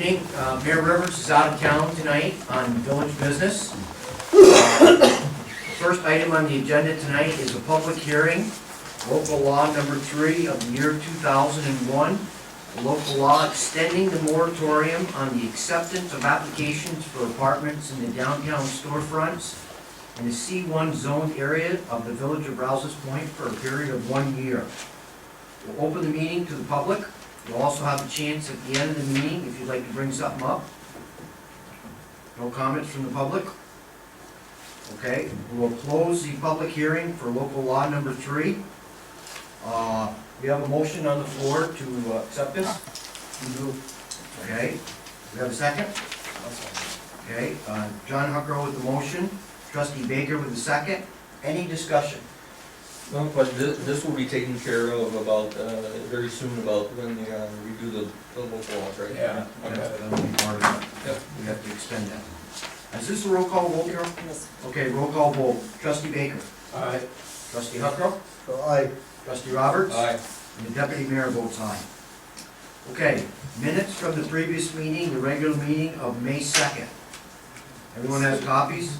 evening. Mayor Rivers is out of town tonight on village business. First item on the agenda tonight is a public hearing, local law number 3 of the year 2001, a local law extending the moratorium on the acceptance of applications for apartments in the downtown storefronts in the C1 zoned area of the village of Rouses Point for a period of 1 year. We'll open the meeting to the public. You'll also have a chance at the end of the meeting if you'd like to bring something up. No comments from the public? Okay, we'll close the public hearing for local law number 3. We have a motion on the floor to accept this. Okay, we have a second? Okay, John Huckrow with the motion, trustee Baker with the second. Any discussion? No, but this will be taken care of about, very soon about when we do the local laws, right? Yeah. Okay, that'll be part of it. Yep. We have to extend that. Is this a roll call vote, Carol? Yes. Okay, roll call vote. Trustee Baker. Aye. Trustee Huckrow. Aye. Trustee Roberts. Aye. And the deputy mayor votes aye. Okay, minutes from the previous meeting, the regular meeting of May 2nd. Everyone has copies?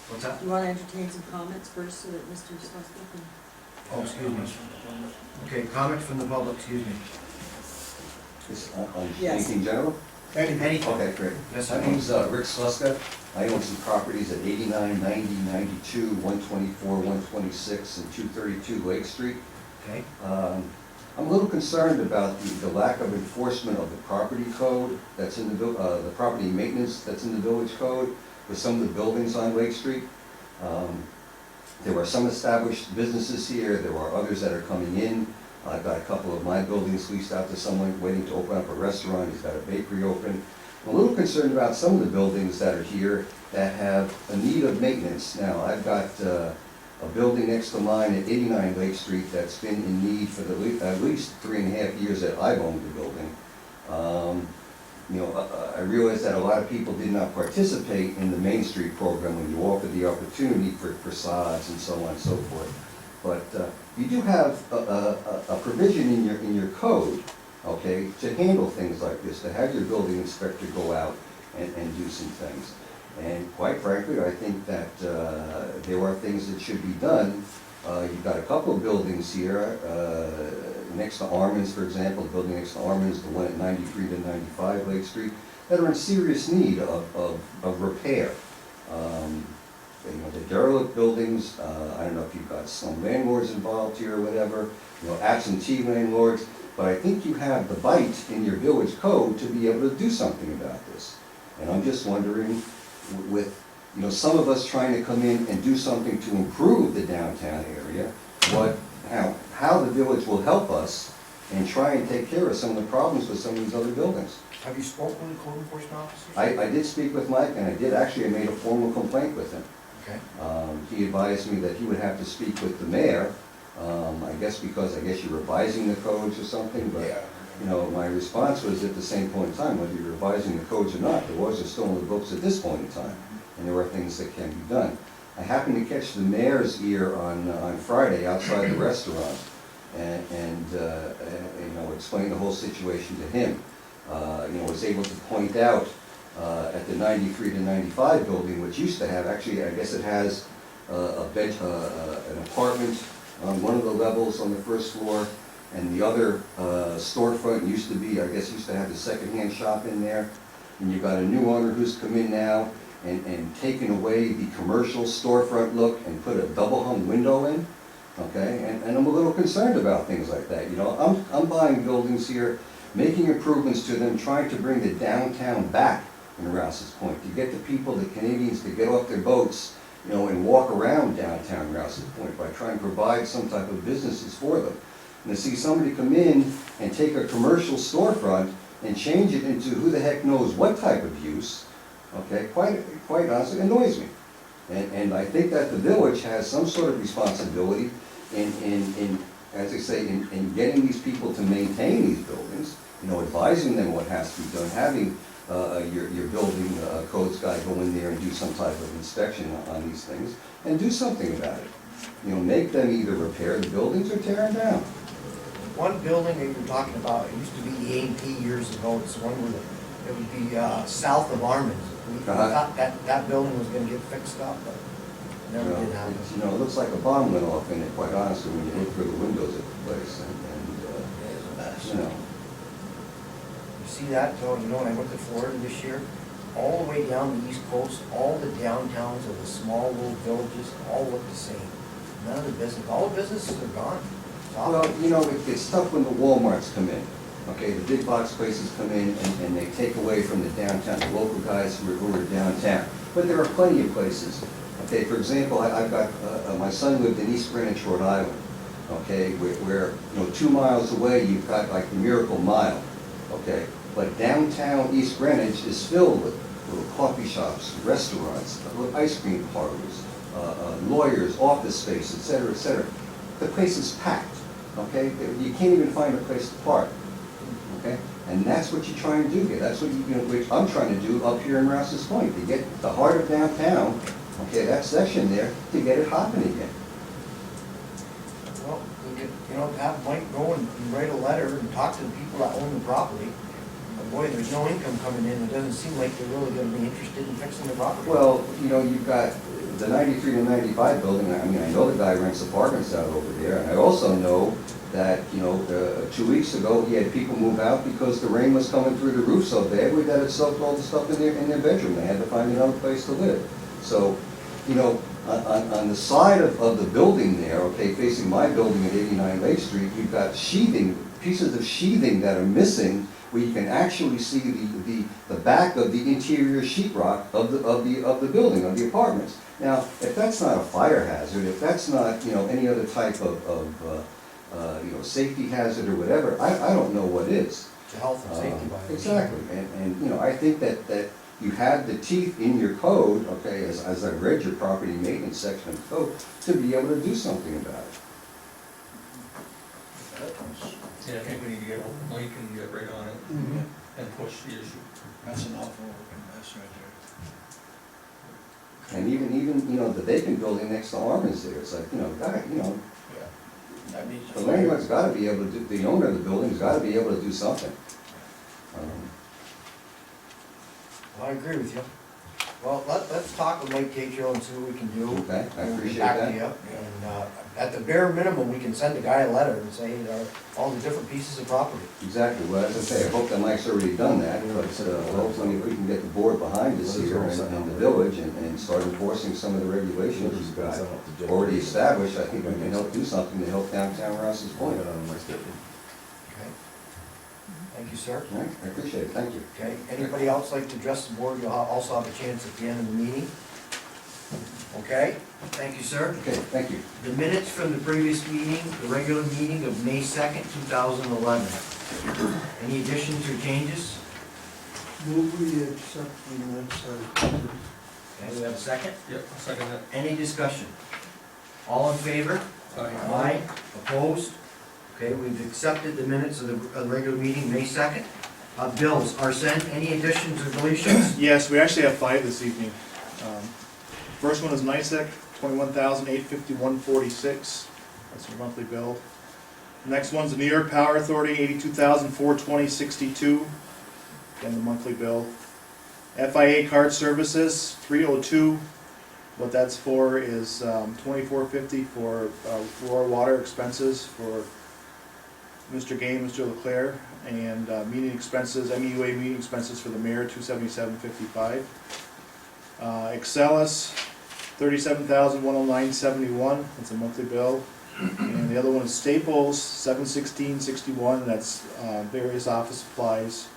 What's that? Do you want to entertain some comments first so that Mr. Slosky can? Oh, excuse me. Okay, comments from the public, excuse me. Yes. Anything general? Anything? Okay, great. Yes, My I name's Rick Sluska. I own some properties at 89, 90, 92, 124, 126, and 232 Lake Street. Okay, I'm a little concerned about the lack of enforcement of the property code that's in the property maintenance that's in the village code with some of the buildings on Lake Street. There are some established businesses here, there are others that are coming in. I've got a couple of my buildings leased out to someone waiting to open up a restaurant, he's got a bakery open. I'm a little concerned about some of the buildings that are here that have a need of maintenance. Now, I've got a building next to mine at 89 Lake Street that's been in need for at least 3.5 years that I've owned the building. I realize that a lot of people did not participate in the Main Street program when you offered the opportunity for facades and so on and so forth. But you do have a provision in your code, okay, to handle things like this, to have your building inspector go out and do some things. And quite frankly, I think that there are things that should be done. You've got a couple of buildings here, next to Armin's, for example, the building next to Armin's, the one at 93 to 95 Lake Street, that are in serious need of repair. The derelict buildings, I don't know if you've got some landlords involved here or whatever, absentee landlords, but I think you have the bite in your village code to be able to do something about this. And I'm just wondering, with some of us trying to come in and do something to improve the downtown area, how the village will help us and try and take care of some of the problems with some of these other buildings. have you spoken with the code enforcement officer? I did speak with Mike, and I made a formal complaint with him. Okay, He advised me that he would have to speak with the mayor, because you're revising the codes or something, but, my response was at the same point in time, whether you're revising the codes or not, the laws are still in the books at this point in time, and there are things that can be done. I happened to catch the mayor's ear on Friday outside the restaurant, and explain the whole situation to him. Was able to point out at the 93 to 95 building, which used to have, actually, I guess it has an apartment on one of the levels on the first floor, and the other storefront used to have the secondhand shop in there. And you've got a new owner who's come in now and taken away the commercial storefront look and put a double hung window in, okay? And I'm a little concerned about things like that. I'm buying buildings here, making improvements to them, trying to bring the downtown back in Rouses Point, to get the people, the Canadians, to get off their boats, and walk around downtown Rouses Point by trying to provide some type of businesses for them. And to see somebody come in and take a commercial storefront and change it into who the heck knows what type of use, okay, quite honestly, annoys me. And I think that the village has some sort of responsibility in as I say, in getting these people to maintain these buildings, advising them what has to be done, having your building codes guy go in there and do some type of inspection on these things, and do something about it. Make them either repair the buildings or tear them down. one building that you're talking about, it used to be the A&P years ago, it's the one where it would be south of Armin's. We thought that building was gonna get fixed up, but never did happen. You know, it looks like a bomb went off in it, quite honestly, when you look through the windows at the place, and It is a mess. you know. You see that, so, you know, when I went to Florida this year, all the way down the east coast, all the downtowns of the small little villages all look the same. None of the business, all the businesses are gone. It's awful. Well, you know, it's tough when the Walmarts come in, okay, the big box places come in and they take away from the downtown, the local guys who are downtown. But there are plenty of places, okay, for example, I've got, my son lived in East Greenwich, Rhode Island, okay, where, you know, 2 miles away, you've got like the Miracle Mile, okay? But downtown East Greenwich is filled with little coffee shops, restaurants, little ice cream parlors, lawyers, office space, et cetera, et cetera. The place is packed, okay? You can't even find a place to park, okay? And that's what you try and do here. That's what which I'm trying to do up here in Rouses Point, to get the heart of downtown, okay, that section there, to get it hopping again. Well, we could, you know, have Mike go and write a letter and talk to the people that own the property. But boy, there's no income coming in, it doesn't seem like they're really gonna be interested in fixing the property. Well, you know, you've got the 93 to 95 building, I mean, I know the guy rents apartments out over there, and I also know that, you know, 2 weeks ago, he had people move out because the rain was coming through the roof so bad that it soaked all the stuff in their bedroom. They had to find another place to live. So, you know, on the side of the building there, okay, facing my building at 89 Lake Street, you've got sheathing, pieces of sheathing that are missing, where you can actually see the back of the interior sheetrock of the building, of the apartments. Now, if that's not a fire hazard, if that's not, you know, any other type of you know, safety hazard or whatever, I don't know what is. It's a health and safety violation. Exactly, and, you know, I think that you have the teeth in your code, okay, as I've read your property maintenance section of the code, to be able to do something about it. Yeah, I think we need to get, Mike and get right on it and push the issue. That's an awful looking mess right there. And even, you know, the vacant building next to Armin's there, it's like, you know, God, you know, Yeah. That needs the to. landlord's gotta be able to do, the owner of the building's gotta be able to do something. Well, I agree with you. Well, let's talk with Mike Tatro and see what we can do. Okay, I We'll get appreciate back to that. you. And at the bare minimum, we can send the guy a letter and say, all the different pieces of property. Exactly, well, as I say, I hope that Mike's already done that, but hopefully if we can get the board behind us here in the village and start enforcing some of the regulations we've got already established, I think we can help do something to help downtown Rouses Point. Okay. Thank you, sir. All right, I appreciate it, thank you. Okay, anybody else like to address the board? You'll also have a chance at the end of the meeting. Okay, thank you, sir. Okay, thank you. The minutes from the previous meeting, the regular meeting of May 2nd, 2011. Any additions or changes? Move we accept the minutes as. Okay, we have a second? Yep, I'll second that. Any discussion? All in favor? Aye. Opposed? Okay, we've accepted the minutes of the regular meeting, May 2nd. Bills, Arsen, any additions or deletions? Yes, we actually have 5 this evening. First one is NICEC, $21,851.46. That's your monthly bill. Next one's the New York Power Authority, $82,420.62. Again, the monthly bill. FIA Card Services, $302. What that's for is $24.50 for floor water expenses for Mr. Game, Mr. Leclerc, and meeting expenses, MEUA meeting expenses for the mayor, $277.55. Excelis, $37,109.71, that's a monthly bill. And the other one is Staples, $716.61, that's various office supplies,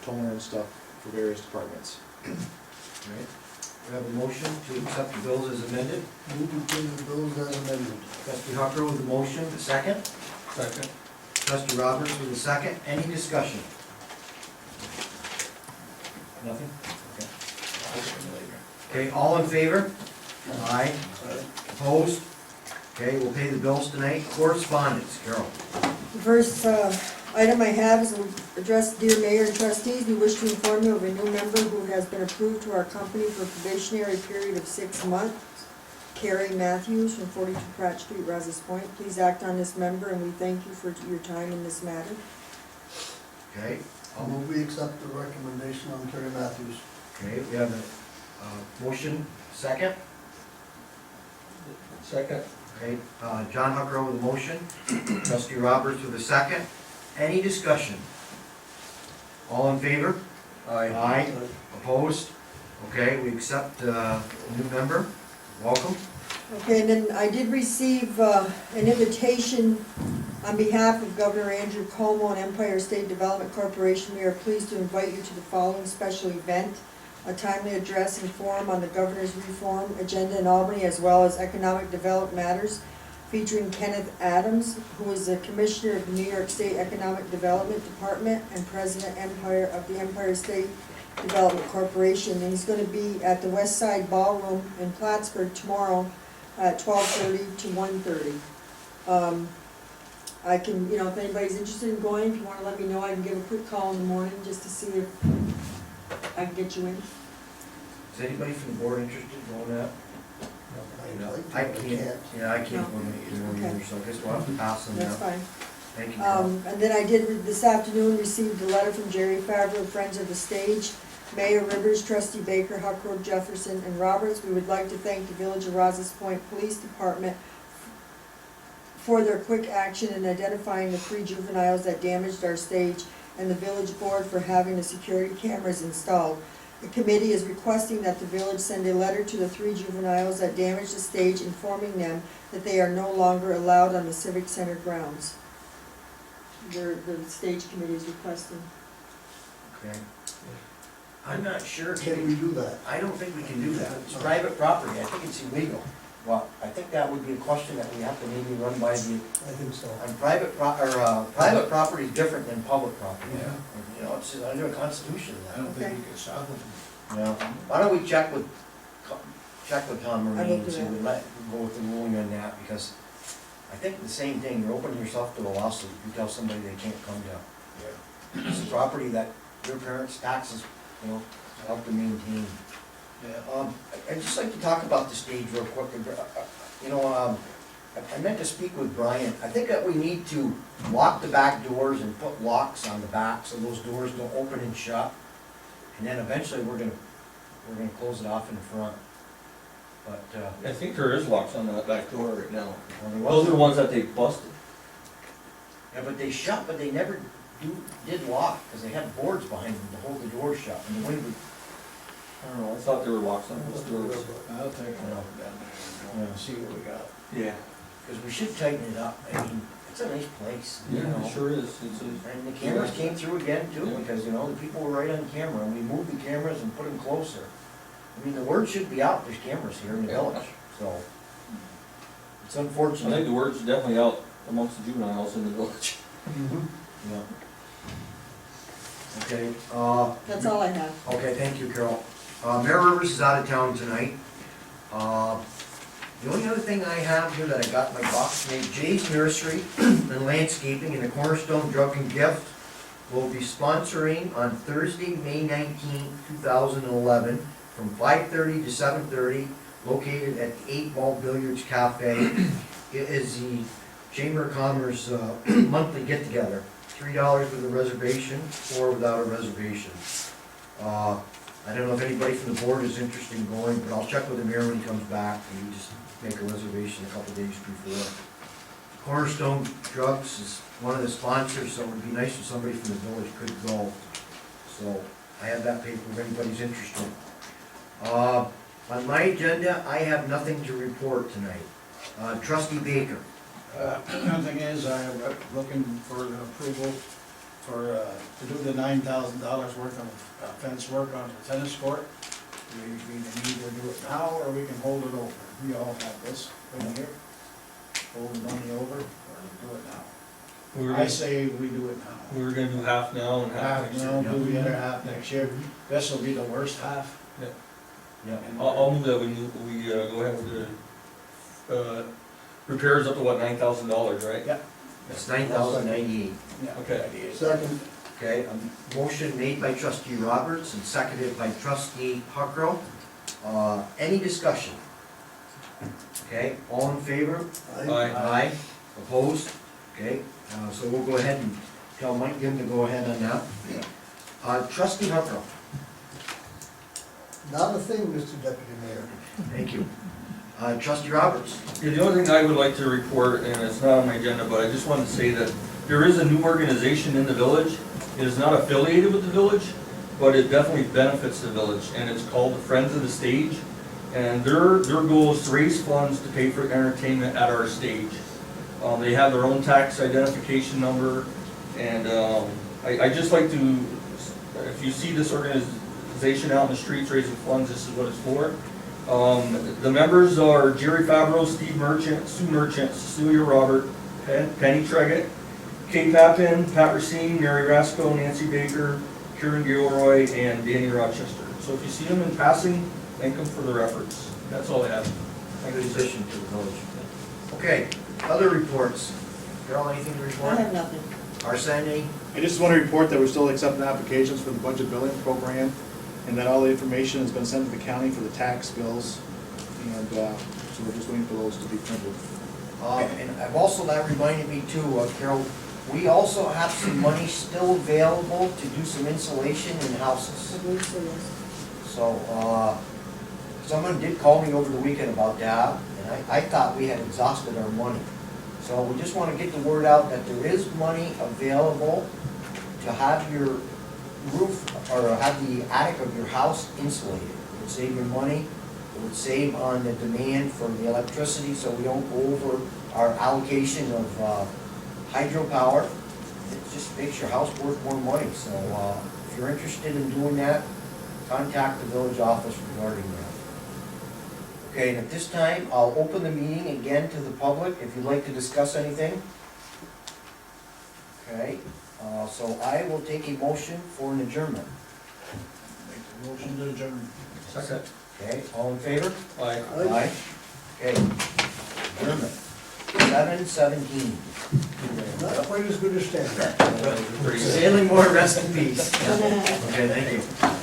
toner and stuff for various departments. Right. We have a motion to accept the bills as amended. Move to pay the bills as amended. Trustee Hucker with the motion, the second. Second. Trustee Roberts with the second. Any discussion? Nothing? Okay, all in favor? Aye. Opposed? Okay, we'll pay the bills tonight. Correspondence, Carol. The first item I have is address dear Mayor and trustees. We wish to inform you of a new member who has been approved to our company for a probationary period of 6 months. Carrie Matthews from 42 Pratt Street, Rouses Point. Please act on this member, and we thank you for your time in this matter. Okay, I'll move we accept the recommendation on Terry Matthews. okay, we have a motion, second. Second. Okay, John Huckrow with the motion, trustee Roberts with the second. Any discussion? All in favor? Aye. Opposed? Okay, we accept a new member. Welcome. Okay, and then I did receive an invitation on behalf of Governor Andrew Cuomo and Empire State Development Corporation. We are pleased to invite you to the following special event: a timely address and forum on the governor's reform agenda in Albany, as well as economic development matters, featuring Kenneth Adams, who is the Commissioner of the New York State Economic Development Department and President of the Empire State Development Corporation. And he's going to be at the West Side Ballroom in Plattsburgh tomorrow at 12:30 to 1:30. I can, if anybody's interested in going, if you want to let me know, I can give a quick call in the morning just to see if I can get you in. Is anybody from the board interested in going that? I I can't, yeah, I can't go to either, so I guess we'll have to pass on That's that. fine. Thank you. Carol. And then I did, this afternoon, received a letter from Jerry Favreau, Friends of the Stage, Mayor Rivers, Trustee Baker, Huckrow, Jefferson, and Roberts. We would like to thank the Village of Rouses Point Police Department for their quick action in identifying the 3 juveniles that damaged our stage, and the village board for having the security cameras installed. The committee is requesting that the village send a letter to the 3 juveniles that damaged the stage, informing them that they are no longer allowed on the Civic Center grounds. The stage committee is requesting. Okay. I'm not sure. Can we do that? I don't think we can do that. It's private property. I think it's illegal. Well, I think that would be a question that we have to maybe run by the, I think so. on private property is different than public property. Yeah. You know, it's under the Constitution. I don't think Okay. we can stop them. Yeah. Why don't we check with Tom I will Marie do and see, that. we let, go with the ruling on that, because I think the same thing, you're opening yourself to a lawsuit, you tell somebody they can't come down. Yeah. It's a property that their parents' taxes, help to maintain. Yeah. I'd just like to talk about the stage real quick. I meant to speak with Brian. I think that we need to lock the back doors and put locks on the back so those doors don't open and shut. And then eventually we're gonna close it off in the front. But, I think there is locks on that back door right now. well, there Those are the was, ones that they busted. yeah, but they shut, but they never did lock, because they had boards behind them to hold the door shut, and the wind would, I don't know, I thought there were locks on those doors. I'll take it down there and see what we got. Yeah. because we should tighten it up. I mean, it's a nice place, you Yeah, know. it sure is. It's a, And the cameras came through again too, Yeah. because, the people were right on camera, and we moved the cameras and put them closer. I mean, the word should be out, there's cameras here in the Yeah. village, so. It's I think unfortunate. the word's definitely out amongst the juveniles in the village. Yeah. Okay, That's all I have. okay, thank you, Carol. Mayor Rivers is out of town tonight. The only other thing I have here that I got in my box, made Jay's Nursery and Landscaping and the Cornerstone Drug and Gift will be sponsoring on Thursday, May 19, 2011, from 5:30 to 7:30, located at the 8 Ball Billiards Cafe. It is the Chamber of Commerce monthly get-together. $3 with a reservation or without a reservation. I don't know if anybody from the board is interested in going, but I'll check with the mayor when he comes back, and we just make a reservation a couple days before. Cornerstone Drugs is one of the sponsors, so it would be nice if somebody from the village could go. So I have that paper if anybody's interested. On my agenda, I have nothing to report tonight. Trustee Baker. The thing is, I'm looking for the approval for, to do the $9,000 worth of fence work on the tennis court. We can either do it now, or we can hold it over. We all have this right here. Hold the money over, or do it now. We were I gonna, say we do it now. we were gonna do half now and half Half next now, year. do the other half next year. This will be the worst half. Yeah. And I'll move that we go ahead with the, repairs up to what, $9,000, right? Yeah. It's $9,098. Yeah, Okay. idea is- Second. Okay, a motion made by trustee Roberts and seconded by trustee Huckrow. Any discussion? Okay, all in favor? Aye. Aye. Opposed? Okay, so we'll go ahead and tell Mike Kim to go ahead on that. Trustee Huckrow, Not a thing, Mr. Deputy Mayor. thank you. Trustee Roberts, Yeah, the only thing I would like to report, and it's not on my agenda, but I just wanted to say that there is a new organization in the village. It is not affiliated with the village, but it definitely benefits the village, and it's called the Friends of the Stage. And their goal is to raise funds to pay for entertainment at our stage. They have their own tax identification number, and I just like to, if you see this organization out in the streets raising funds, this is what it's for. The members are Jerry Fabro, Steve Merchant, Sue Merchant, Cecilia Robert, Penny Treggett, Kate Pappin, Pat Racine, Mary Rasco, Nancy Baker, Kieran Gilroy, and Danny Rochester. So if you see them in passing, thank them for their efforts. That's all I have. Thank you, sir. addition to the village. Okay, other reports. Carol, anything to I report? have nothing. Arsenio? I just want to report that we're still accepting applications for the budget billing program, and that all the information has been sent to the county for the tax bills, and so we're just waiting for those to be printed. And I've also, that reminded me too, Carol, we also have some money still available to do some insulation in I houses. believe so, yes. So, someone did call me over the weekend about that, and I thought we had exhausted our money. So we just wanna get the word out that there is money available to have your roof, or have the attic of your house insulated. It would save you money, it would save on the demand for the electricity, so we don't go over our allocation of hydropower. It just makes your house worth more money, so if you're interested in doing that, contact the village office regarding that. Okay, and at this time, I'll open the meeting again to the public, if you'd like to discuss anything. Okay, so I will take a motion for an adjournment. Make the motion to adjourn. Second. Okay, all in favor? Aye. Aye. Okay, adjournment, 7:17. Not quite as good as standard. Pretty good. Sailing more, rest in peace. Okay, thank you.